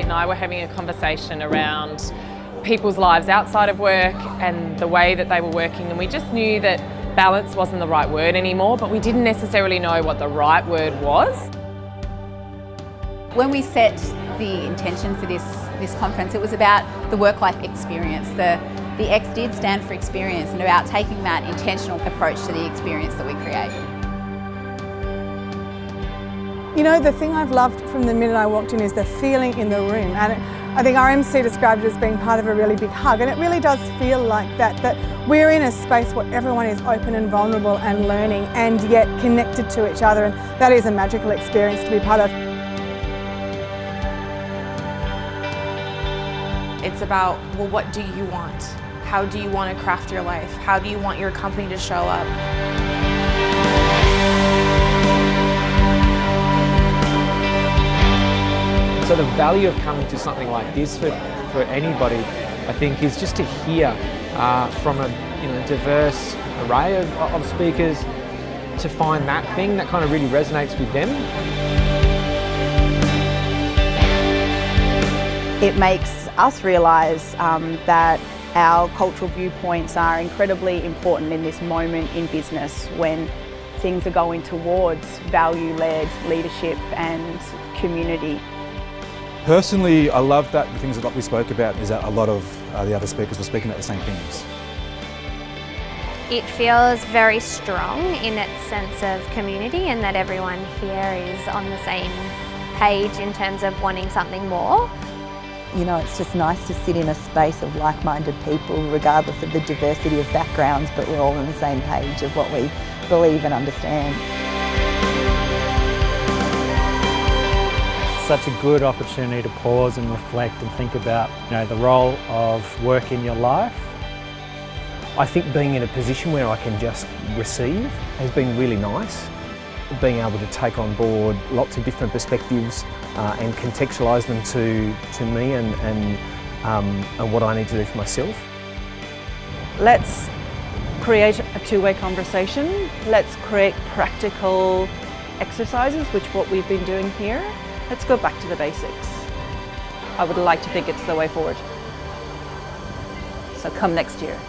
Kate and I were having a conversation around people's lives outside of work and the way that they were working, and we just knew that balance wasn't the right word anymore, but we didn't necessarily know what the right word was. When we set the intention for this conference, it was about the work-life experience. The X did stand for experience, and about taking that intentional approach to the experience that we create. You know, the thing I've loved from the minute I walked in is the feeling in the room, and I think our MC described it as being part of a really big hug, and it really does feel like that we're in a space where everyone is open and vulnerable and learning and yet connected to each other, and that is a magical experience to be part of. It's about, well, what do you want? How do you want to craft your life? How do you want your company to show up? So the value of coming to something like this for anybody, I think, is just to hear from a diverse array of speakers, to find that thing that kind of really resonates with them. It makes us realise that our cultural viewpoints are incredibly important in this moment in business when things are going towards value-led leadership and community. Personally, I love that the things that we spoke about is that a lot of the other speakers were speaking about the same things. It feels very strong in its sense of community, and that everyone here is on the same page in terms of wanting something more. You know, it's just nice to sit in a space of like-minded people regardless of the diversity of backgrounds, but we're all on the same page of what we believe and understand. Such a good opportunity to pause and reflect and think about, the role of work in your life. I think being in a position where I can just receive has been really nice. Being able to take on board lots of different perspectives and contextualise them to me and what I need to do for myself. Let's create a two-way conversation. Let's create practical exercises, which what we've been doing here. Let's go back to the basics. I would like to think it's the way forward. So come next year.